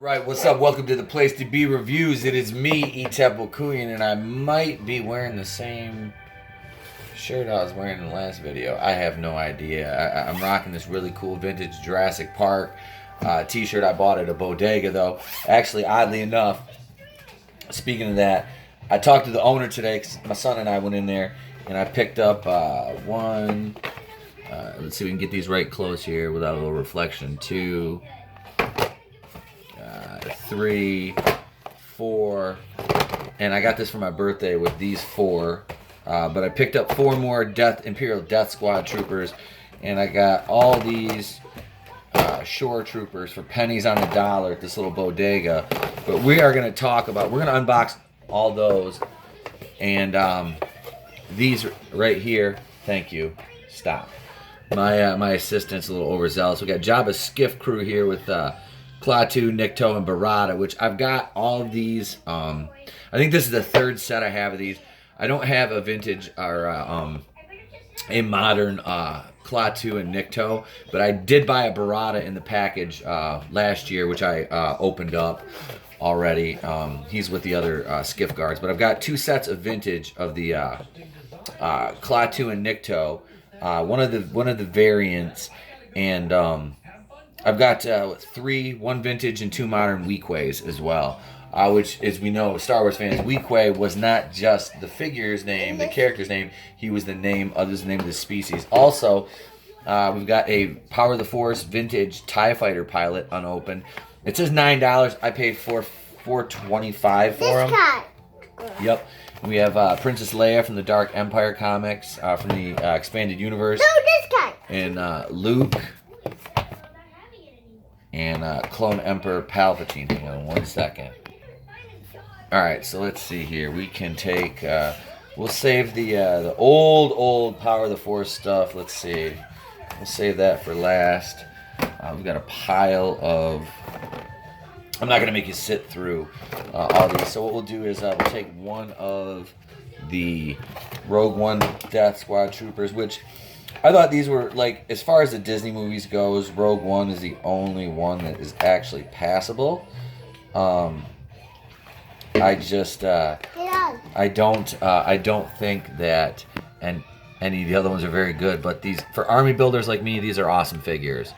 Right, what's up? Welcome to the Place to Be Reviews. It is me, Etep Okuyan, and I might be wearing the same shirt I was wearing in the last video. I have no idea. I'm rocking this really cool vintage Jurassic Park t-shirt I bought at a bodega, though. Actually, oddly enough, speaking of that, I talked to the owner today because my son and I went in there, and I picked up one. Let's see if we can get these right close here without a little reflection. Two. 3, 4, and I got this for my birthday with these 4. But I picked up 4 more Imperial Death Squad troopers, and I got all these shore troopers for pennies on the dollar at this little bodega. But we are going to we're going to unbox all those, and these right here. Thank you. Stop. My assistant's a little overzealous. We got Jabba's skiff crew here with Klaatu, Nikto, and Barada, which I've got all of these. I think this is the 3rd set I have of these. I don't have a vintage or a modern Klaatu and Nikto, but I did buy a Barada in the package last year, which I opened up already. He's with the other skiff guards, but I've got 2 sets of vintage of the Klaatu and Nikto, one of the variants, and I've got 1 vintage and 2 modern Weequays as well. Which, as we know, Star Wars fans, Weequay was not just the figure's name, the character's name. He was the name of the species. Also, we've got a Power of the Force vintage TIE Fighter pilot unopened. It says $9. I paid $4.25 for him. Yep. We have Princess Leia from the Dark Empire comics, from the expanded universe. No, this guy. And Luke. And Clone Emperor Palpatine. Hang on 1 second. Alright, so let's see here. We can take... we'll save the old Power of the Force stuff. Let's see. We'll save that for last. We've got a pile of... I'm not going to make you sit through all these. So what we'll do is we'll take one of the Rogue One Death Squad troopers, which... I thought these were, like, as far as the Disney movies goes, Rogue One is the only one that is actually passable. I just, I don't think that any of the other ones are very good. But these, for army builders like me, these are awesome figures.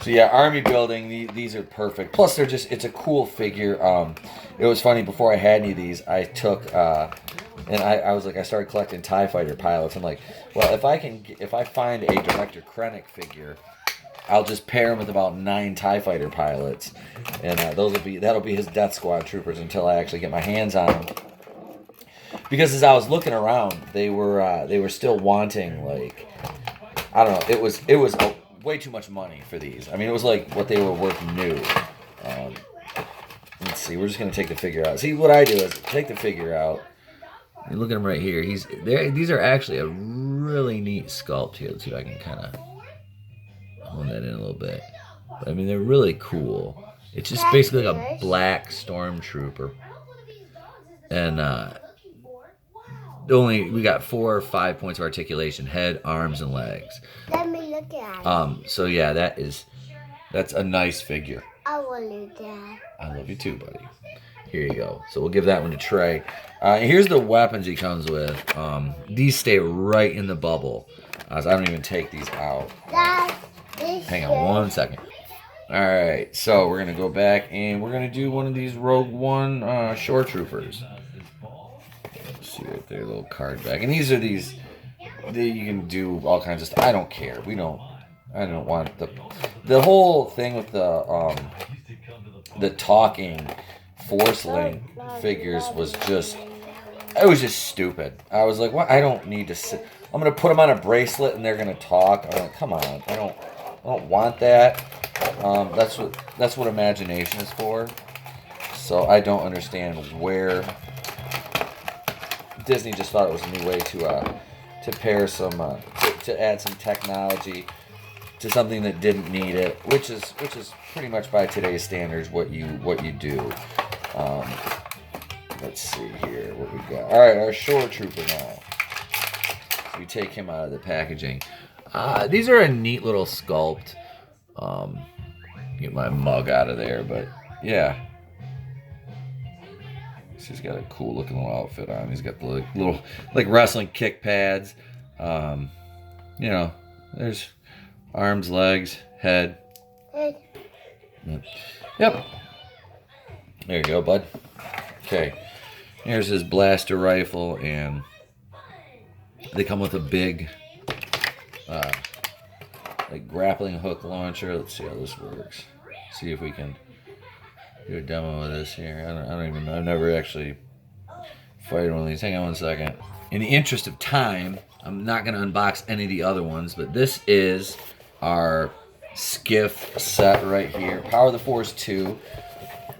So yeah, army building, these are perfect. Plus, it's a cool figure. It was funny, before I had any of these, I took... and I was like, I started collecting TIE Fighter pilots. I'm like, well, if I find a Director Krennic figure, I'll just pair him with about 9 TIE Fighter pilots, and that'll be his Death Squad troopers until I actually get my hands on them. Because as I was looking around, they were still wanting, like, I don't know, it was way too much money for these. I mean, it was like what they were worth new. Let's see, we're just gonna take the figure out. See, what I do is take the figure out. You look at him right here. These are actually a really neat sculpt here. Let's see if I can kind of hone that in a little bit. But, I mean, they're really cool. It's just basically like a black stormtrooper. And we got 4 or 5 points of articulation: head, arms, and legs. Let me look at it. So yeah, that's a nice figure. I want you, Dad. I love you too, buddy. Here you go. So we'll give that one to Trey. Here's the weapons he comes with. These stay right in the bubble. So I don't even take these out. Hang on 1 second. Alright, so we're going to go back and we're going to do one of these Rogue One shore troopers. Let's see right there, little card back. And these are you can do all kinds of stuff. I don't care. I don't want the whole thing with the talking Force Link figures was just stupid. I was like, what? I don't need to sit. I'm gonna put them on a bracelet and they're gonna talk. I'm like, come on, I don't want that. That's what imagination is for. So I don't understand where Disney just thought it was a new way to pair some to add some technology to something that didn't need it, which is pretty much by today's standards what you do. Let's see here what we got. All right, our shore trooper now. So we take him out of the packaging. These are a neat little sculpt. Get my mug out of there, but yeah. He's got a cool looking little outfit on. He's got the little like wrestling kick pads. You know, there's arms, legs, head. Yep. There you go, bud. Okay. Here's his blaster rifle, and they come with a big like grappling hook launcher. Let's see how this works. See if we can do a demo of this here. I don't even know. I've never actually fired one of these. Hang on one second. In the interest of time, I'm not going to unbox any of the other ones, but this is our skiff set right here. Power of the Force 2.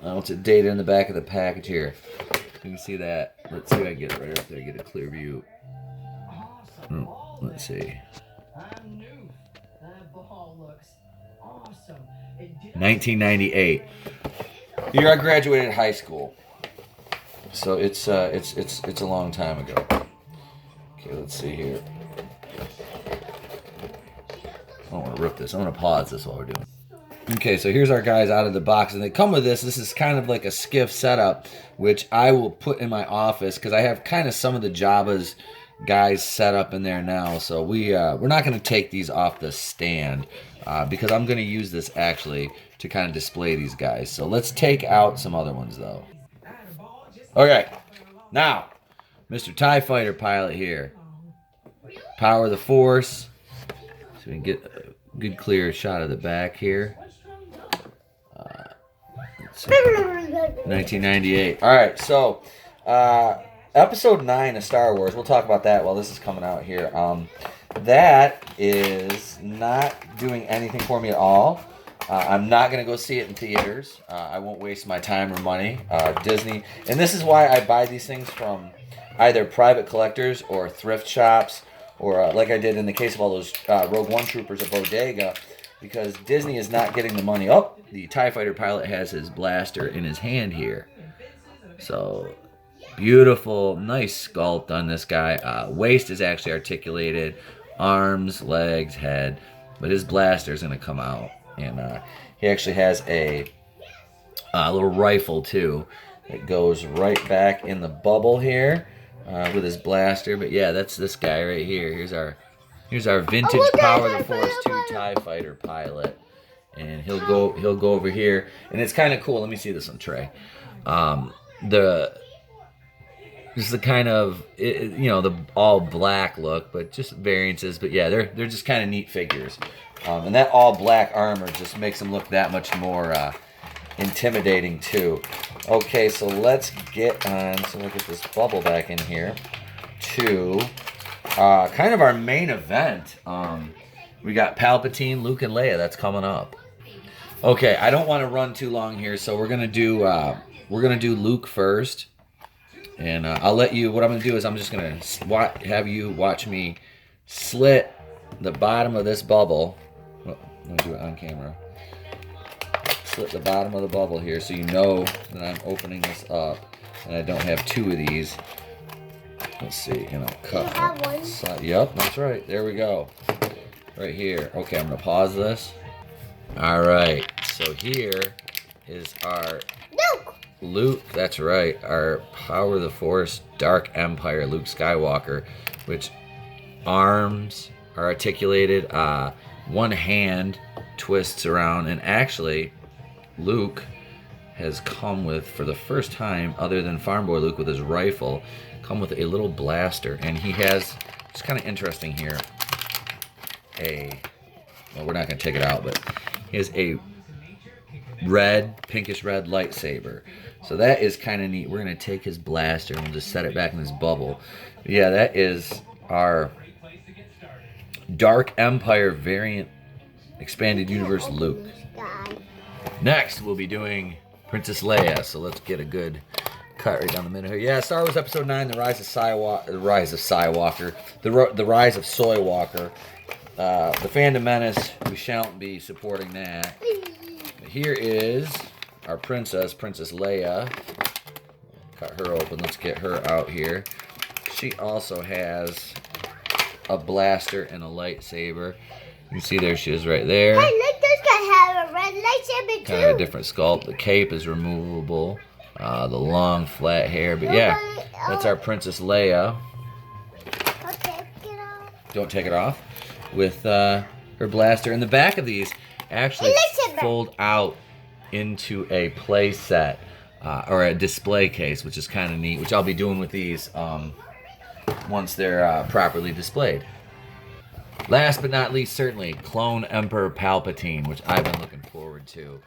What's it dated in the back of the package here? You can see that. Let's see if I can get it right up there. Get a clear view. Let's see. 1998. Year I graduated high school. So it's a long time ago. Okay, let's see here. I don't want to rip this. I'm going to pause this while we're doing it. Okay, so here's our guys out of the box, and they come with this. This is kind of like a skiff setup, which I will put in my office because I have kind of some of the Jabba's guys set up in there now. So we're not going to take these off the stand because I'm going to use this actually to kind of display these guys. So let's take out some other ones though. Okay, now Mr. TIE Fighter pilot here. Power of the Force. So we can get a good clear shot of the back here. 1998. All right, so episode 9 of Star Wars. We'll talk about that while this is coming out here. That is not doing anything for me at all. I'm not going to go see it in theaters. I won't waste my time or money. Disney. And this is why I buy these things from either private collectors or thrift shops, or like I did in the case of all those Rogue One troopers at Bodega, because Disney is not getting the money. Oh, the TIE Fighter pilot has his blaster in his hand here. So, beautiful, nice sculpt on this guy. Waist is actually articulated. Arms, legs, head. But his blaster is going to come out. And he actually has a little rifle, too. It goes right back in the bubble here with his blaster. But yeah, that's this guy right here. Here's our vintage Power of the Force 2 TIE Fighter pilot. And he'll go over here. And it's kind of cool. Let me see this one, Trey. Just the kind of, the all black look, but just variances. But yeah, they're just kind of neat figures. And that all black armor just makes them look that much more intimidating too. Okay, so let's get on, so we'll get this bubble back in here, to kind of our main event. We got Palpatine, Luke, and Leia. That's coming up. Okay, I don't want to run too long here, so we're gonna do Luke first, and I'll let you. What I'm gonna do is I'm just gonna have you watch me slit the bottom of this bubble. Well, let me do it on camera. Slit the bottom of the bubble here, so you know that I'm opening this up, and I don't have two of these. Let's see, cut. You have one? Yep, that's right. There we go. Right here. Okay, I'm gonna pause this. All right. So here is our Luke. That's right. Our Power of the Force Dark Empire Luke Skywalker, which arms are articulated. One hand twists around, and actually, Luke has come with, for the first time, other than Farm Boy Luke with his rifle, come with a little blaster, and he has. It's kind of interesting here. Well, we're not going to take it out, but he has a pinkish red lightsaber. So that is kind of neat. We're going to take his blaster and we'll just set it back in this bubble. But yeah, that is our Dark Empire variant expanded universe Luke. Next, we'll be doing Princess Leia. So let's get a good cut right down the middle here. Yeah, Star Wars Episode 9, The Rise of Skywalker, The Rise of Soy Walker. The Phantom Menace, we shan't be supporting that. But here is our Princess Leia. Cut her open. Let's get her out here. She also has a blaster and a lightsaber. You can see there she is right there. Hey, look, this guy has a red lightsaber kind of a too. different sculpt. The cape is removable. The long flat hair, but yeah, that's our Princess Leia. I'll take it off. Don't take it off. With her blaster. And the back of these actually fold out into a play set or a display case, which is kind of neat, which I'll be doing with these once they're properly displayed. Last but not least, certainly, Clone Emperor Palpatine, which I've been looking forward to.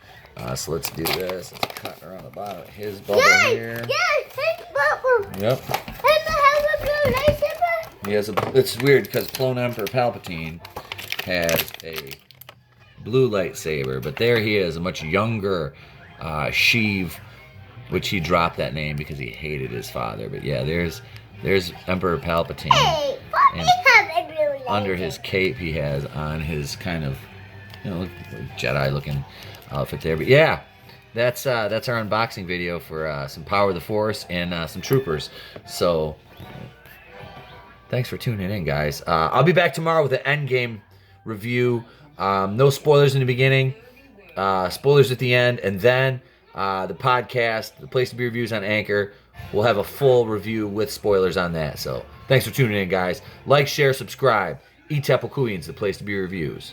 So let's do this. Let's cut around the bottom of his bubble here. Yes, his bubble. Yep. And I have a blue lightsaber. He has a. It's weird because Clone Emperor Palpatine has a blue lightsaber, but there he is, a much younger Sheev, which he dropped that name because he hated his father. But yeah, there's Emperor Palpatine. Hey, why do you have a blue lightsaber? Under his cape, he has on his kind of, like Jedi-looking outfit there. But yeah, that's our unboxing video for some Power of the Force and some troopers. So thanks for tuning in, guys. I'll be back tomorrow with an Endgame review. No spoilers in the beginning, spoilers at the end, and then the podcast, the Place to Be Reviews on Anchor. We'll have a full review with spoilers on that. So thanks for tuning in, guys. Like, share, subscribe. Eat Tapple Queens, the Place to Be Reviews.